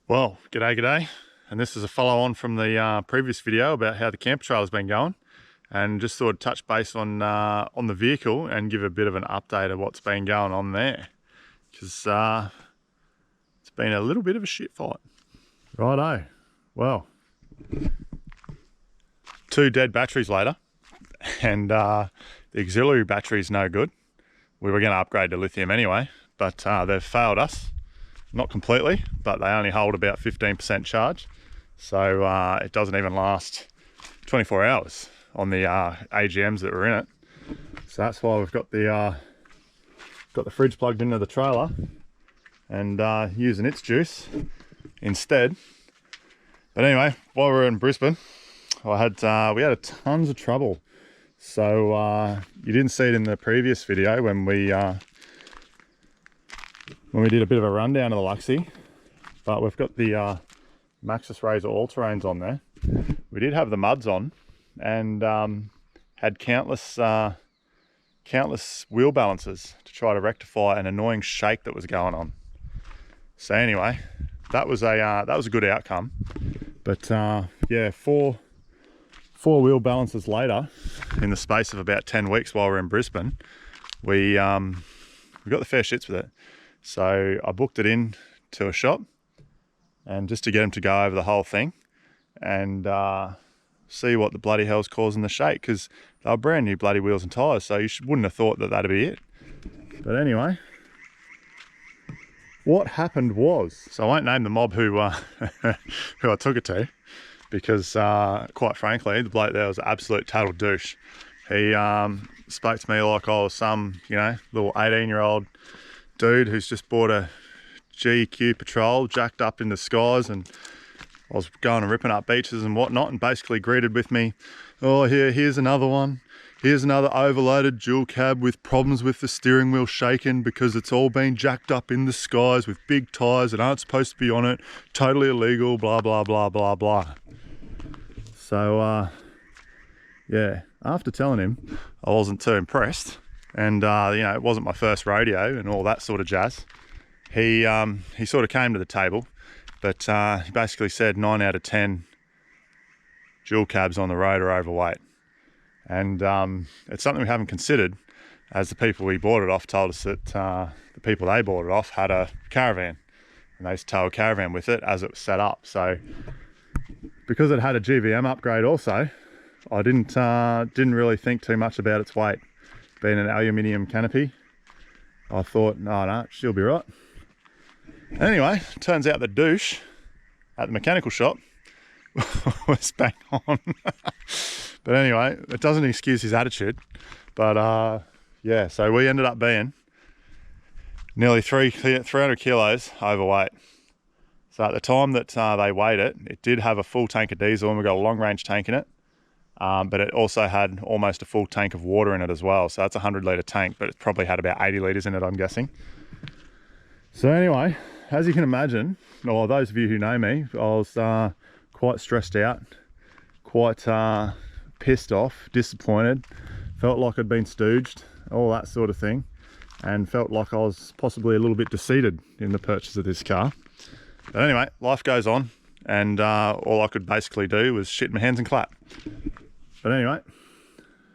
Well, g'day, and this is a follow on from the previous video about how the camper trailer's been going, and just thought I'd touch base on the vehicle and give a bit of an update of what's been going on there, because it's been a little bit of a shit fight. Righto, well, 2 dead batteries later, and the auxiliary battery's no good. We were going to upgrade to lithium anyway, but they've failed us. Not completely, but they only hold about 15% charge, so it doesn't even last 24 hours on the AGMs that were in it. So that's why we've got the fridge plugged into the trailer and using its juice instead. But anyway, while we were in Brisbane, we had tons of trouble. So you didn't see it in the previous video when we did a bit of a rundown of the Luxy, but we've got the Maxxis Razor all-terrains on there. We did have the muds on, and had countless wheel balances to try to rectify an annoying shake that was going on. So anyway, that was a good outcome. But yeah, four wheel balances later, in the space of about 10 weeks while we're in Brisbane, we got the fair shits with it. So I booked it in to a shop, and just to get them to go over the whole thing and see what the bloody hell's causing the shake, because they were brand new bloody wheels and tyres, so you wouldn't have thought that that'd be it. But anyway, what happened was, so I won't name the mob who who I took it to, because quite frankly, the bloke there was an absolute total douche. He spoke to me like I was some, little 18-year-old dude who's just bought a GQ Patrol jacked up in the skies, and I was going and ripping up beaches and whatnot, and basically greeted with me, oh, here's another one. Here's another overloaded dual cab with problems with the steering wheel shaking because it's all been jacked up in the skies with big tyres that aren't supposed to be on it. Totally illegal, blah, blah, blah, blah, blah. So, yeah, after telling him I wasn't too impressed, and it wasn't my first rodeo and all that sort of jazz, he sort of came to the table, but he basically said 9 out of 10 dual cabs on the road are overweight. And it's something we haven't considered, as the people we bought it off told us that the people they bought it off had a caravan, and they used to tow a caravan with it as it was set up. So because it had a GVM upgrade also, I didn't really think too much about its weight. Being an aluminium canopy, I thought, no, she'll be right. Anyway, turns out the douche at the mechanical shop was bang on. But anyway, it doesn't excuse his attitude. But yeah, so we ended up being nearly 300 kilos overweight. So at the time that they weighed it, it did have a full tank of diesel, and we got a long range tank in it. But it also had almost a full tank of water in it as well. So that's a 100-litre tank, but it probably had about 80 litres in it, I'm guessing. So anyway, as you can imagine, or those of you who know me, I was quite stressed out, quite pissed off, disappointed, felt like I'd been stooged, all that sort of thing, and felt like I was possibly a little bit deceived in the purchase of this car. But anyway, life goes on, and all I could basically do was shit my hands and clap. But anyway,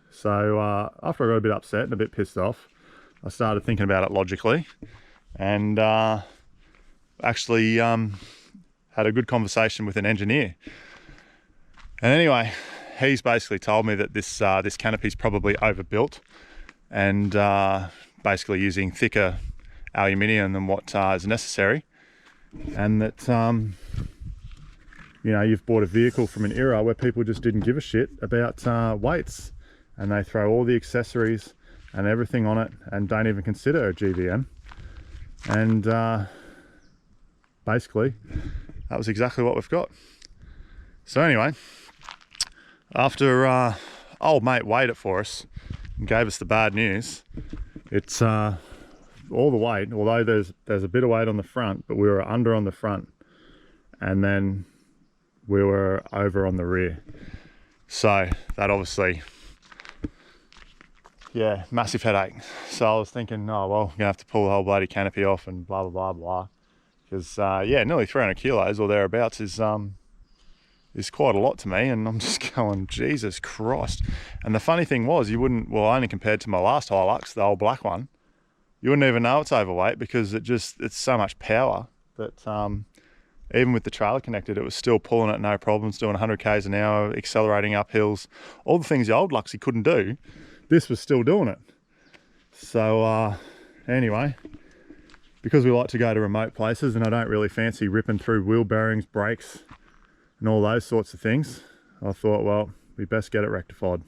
so after I got a bit upset and a bit pissed off, I started thinking about it logically, and actually had a good conversation with an engineer. And anyway, he's basically told me that this canopy's probably overbuilt, and basically using thicker aluminium than what is necessary, and that you've bought a vehicle from an era where people just didn't give a shit about weights, and they throw all the accessories and everything on it and don't even consider a GVM. And basically that was exactly what we've got. So anyway, after old mate weighed it for us and gave us the bad news, it's all the weight, although there's a bit of weight on the front, but we were under on the front, and then we were over on the rear. So that obviously, yeah, massive headache. So I was thinking, oh well, I'm gonna have to pull the whole bloody canopy off and blah blah blah blah, because yeah, nearly 300 kilos or thereabouts is quite a lot to me, and I'm just going, Jesus Christ. And the funny thing was, you wouldn't, well, only compared to my last Hilux, the old black one, you wouldn't even know it's overweight because it's so much power that even with the trailer connected, it was still pulling it no problems, doing 100 k's an hour, accelerating up hills, all the things the old Luxy couldn't do, this was still doing it. So anyway, because we like to go to remote places and I don't really fancy ripping through wheel bearings, brakes and all those sorts of things, I thought, well, we best get it rectified.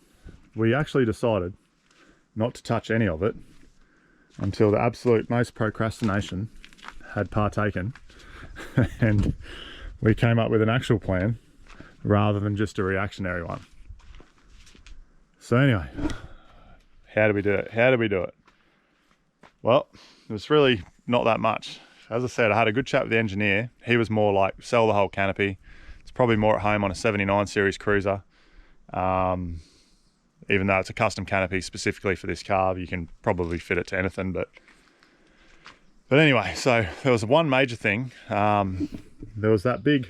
We actually decided not to touch any of it until the absolute most procrastination had partaken and we came up with an actual plan rather than just a reactionary one. So anyway, how did we do it? How did we do it? Well, it was really not that much. As I said, I had a good chat with the engineer. He was more like, sell the whole canopy. It's probably more at home on a 79 series cruiser. Even though it's a custom canopy specifically for this car, you can probably fit it to anything, but anyway, so there was one major thing. There was that big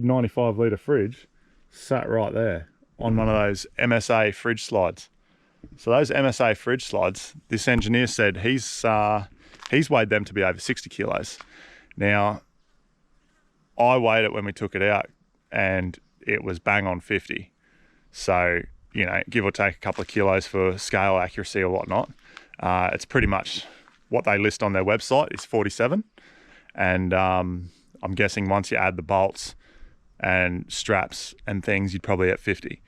95 litre fridge sat right there on one of those MSA fridge slides. So those MSA fridge slides, this engineer said he's weighed them to be over 60 kilos. Now, I weighed it when we took it out and it was bang on 50. So, you know, give or take a couple of kilos for scale accuracy or whatnot. It's pretty much what they list on their website is 47. And I'm guessing once you add the bolts and straps and things, you'd probably at 50.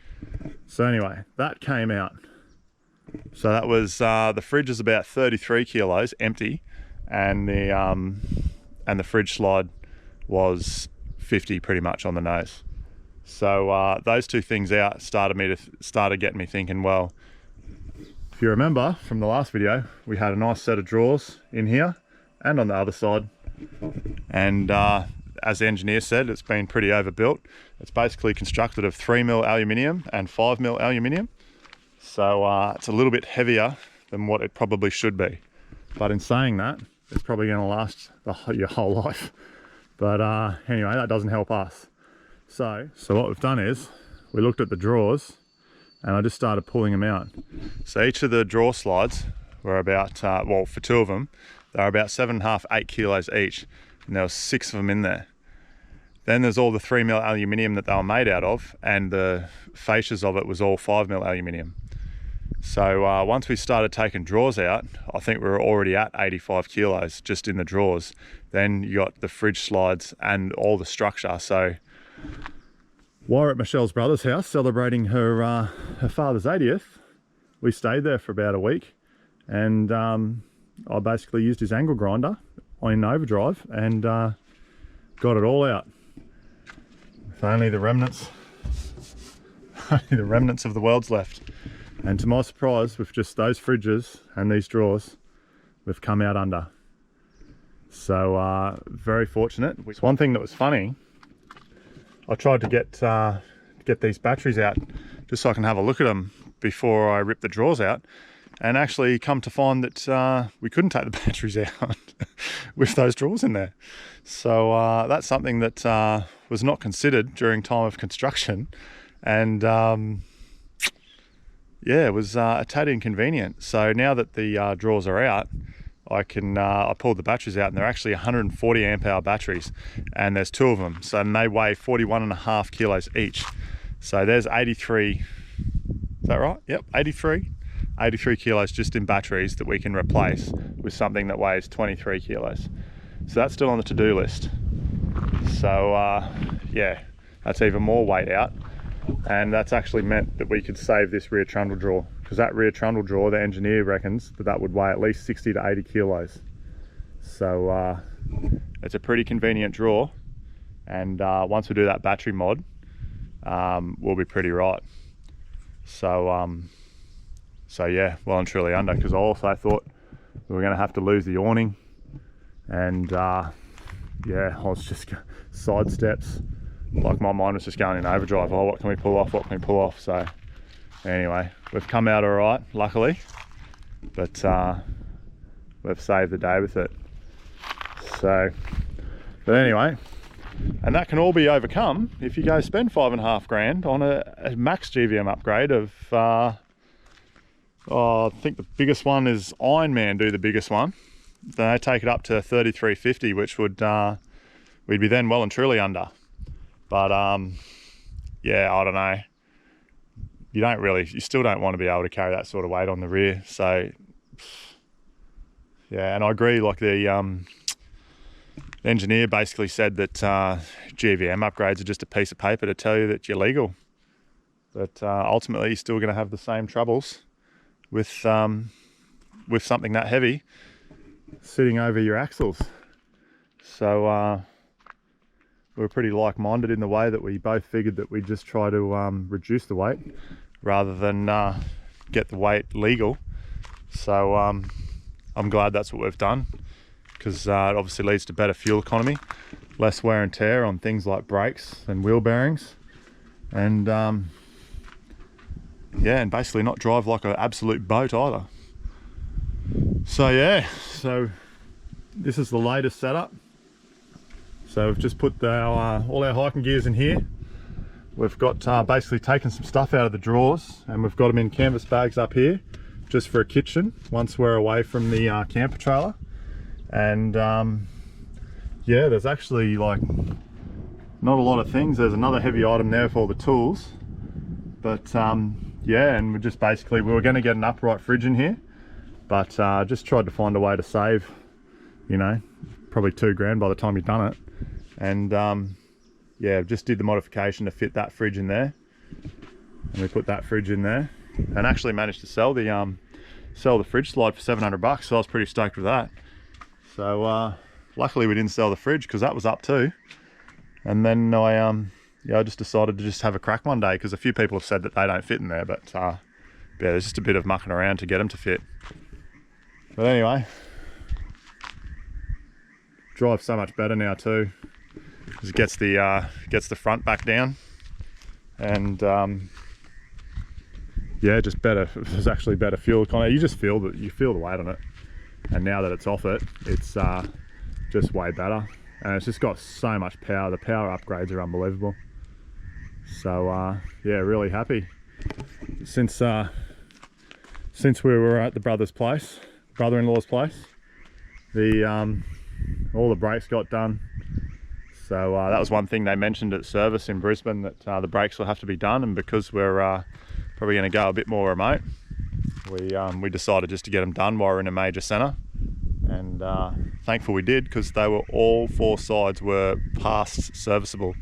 So anyway, that came out. So that was, the fridge is about 33 kilos empty, and the fridge slide was 50 pretty much on the nose. So those two things out started getting me thinking, well, if you remember from the last video, we had a nice set of drawers in here and on the other side. And as the engineer said, it's been pretty overbuilt. It's basically constructed of 3mm aluminium and 5mm aluminium. So it's a little bit heavier than what it probably should be. But in saying that, it's probably going to last your whole life. But anyway, that doesn't help us. So what we've done is we looked at the drawers and I just started pulling them out. So each of the drawer slides were about, well, for two of them, they were about 7.5, 8 kilos each. And there was 6 of them in there. Then there's all the 3mm aluminium that they were made out of, and the fascias of it was all 5mm aluminium. So once we started taking drawers out, I think we were already at 85 kilos just in the drawers. Then you got the fridge slides and all the structure. So while we're at Michelle's brother's house celebrating her father's 80th, we stayed there for about a week, and I basically used his angle grinder in overdrive and got it all out. With only the remnants of the world's left. And to my surprise, with just those fridges and these drawers, we've come out under. So very fortunate. One thing that was funny, I tried to get these batteries out just so I can have a look at them before I rip the drawers out, and actually come to find that we couldn't take the batteries out with those drawers in there. So that's something that was not considered during time of construction, and yeah, it was a tad inconvenient. So now that the drawers are out, I pulled the batteries out, and they're actually 140 amp hour batteries, and there's 2 of them. So and they weigh 41.5 kilos each. So there's 83, is that right? Yep, 83 kilos just in batteries that we can replace with something that weighs 23 kilos. So that's still on the to-do list. So yeah, that's even more weight out. And that's actually meant that we could save this rear trundle drawer, because that rear trundle drawer, the engineer reckons that would weigh at least 60 to 80 kilos. So it's a pretty convenient drawer, and once we do that battery mod, we'll be pretty right. So so yeah, well and truly under, because I also thought we were going to have to lose the awning, and yeah, I was just side steps. Like my mind was just going in overdrive. Oh, what can we pull off? What can we pull off? So anyway, we've come out all right, luckily, but we've saved the day with it. So But anyway, and that can all be overcome if you go spend $5.5 grand on a max GVM upgrade of, I think the biggest one is Ironman do the biggest one. They take it up to 3350, which would, we'd be then well and truly under. But yeah, I don't know. You still don't want to be able to carry that sort of weight on the rear. So yeah, and I agree, like the engineer basically said that GVM upgrades are just a piece of paper to tell you that you're legal. But ultimately you're still going to have the same troubles with something that heavy sitting over your axles. So we're pretty like-minded in the way that we both figured that we'd just try to reduce the weight rather than get the weight legal. So I'm glad that's what we've done, because it obviously leads to better fuel economy, less wear and tear on things like brakes and wheel bearings, and yeah, and basically not drive like an absolute boat either. So yeah, so this is the latest setup. So we've just put all our hiking gears in here. We've got basically taken some stuff out of the drawers, and we've got them in canvas bags up here just for a kitchen once we're away from the camper trailer. And yeah, there's actually like not a lot of things. There's another heavy item there for all the tools, but yeah, and we were going to get an upright fridge in here, but just tried to find a way to save, you know, probably $2 grand by the time you've done it. And yeah, just did the modification to fit that fridge in there, and we put that fridge in there, and actually managed to sell the fridge slide for $700, so I was pretty stoked with that. So luckily we didn't sell the fridge, because that was up too. And then I just decided to just have a crack one day, because a few people have said that they don't fit in there, but yeah, there's just a bit of mucking around to get them to fit. But anyway, drives so much better now too, because it gets the front back down, and yeah, just better. There's actually better fuel economy. You just feel the weight on it, and now that it's off it, it's just way better, and it's just got so much power. The power upgrades are unbelievable. So yeah, really happy. Since we were at the brother-in-law's place, all the brakes got done. So that was one thing they mentioned at service in Brisbane, that the brakes will have to be done, and because we're probably going to go a bit more remote, we decided just to get them done while we're in a major centre, and thankful we did, because they were all 4 sides were past serviceable.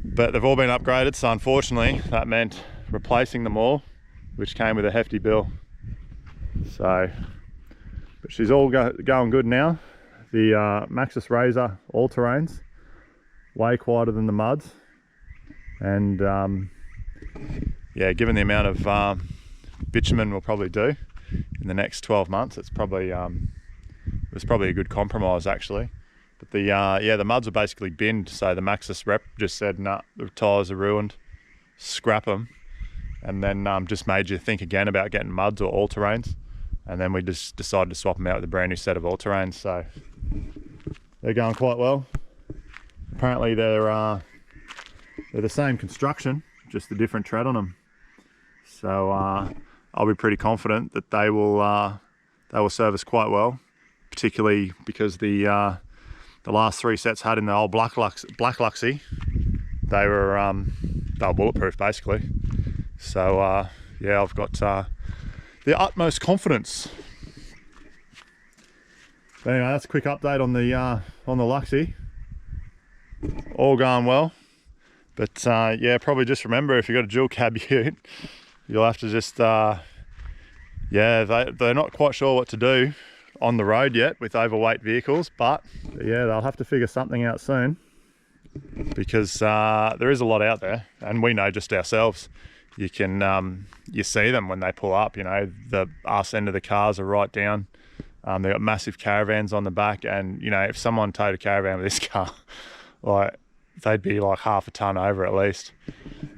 But they've all been upgraded, so unfortunately that meant replacing them all, which came with a hefty bill. So, but she's all going good now. The Maxxis Razor all-terrains, way quieter than the muds, and yeah, given the amount of bitumen we'll probably do in the next 12 months, it's probably it was probably a good compromise actually. But the yeah, the muds are basically binned, so the Maxxis rep just said, nah, the tyres are ruined, scrap them, and then just made you think again about getting muds or all-terrains, and then we just decided to swap them out with a brand new set of all-terrains. So they're going quite well. Apparently they're the same construction, just a different tread on them. So I'll be pretty confident that they will serve us quite well, particularly because the last 3 sets had in the old Black Luxy, they were bulletproof basically. So yeah, I've got the utmost confidence. But anyway, that's a quick update on the Luxy. All going well, but yeah, probably just remember, if you've got a dual cab ute, you'll have to just yeah, they're not quite sure what to do on the road yet with overweight vehicles, but yeah, they'll have to figure something out soon, because there is a lot out there, and we know just ourselves. You can you see them when they pull up, you know, the arse end of the cars are right down. They've got massive caravans on the back, and you know, if someone towed a caravan with this car, like, they'd be like half a ton over at least.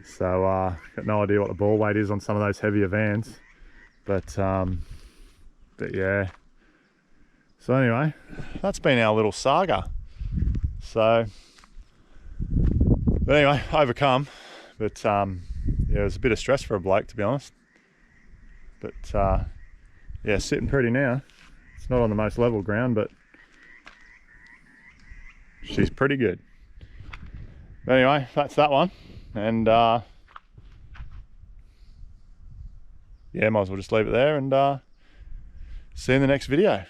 So got no idea what the ball weight is on some of those heavier vans, but yeah. So anyway, that's been our little saga. So, but anyway, overcome. But yeah, it was a bit of stress for a bloke, to be honest. But yeah, sitting pretty now. It's not on the most level ground, but she's pretty good. But anyway, that's that one. And yeah, might as well just leave it there and see you in the next video.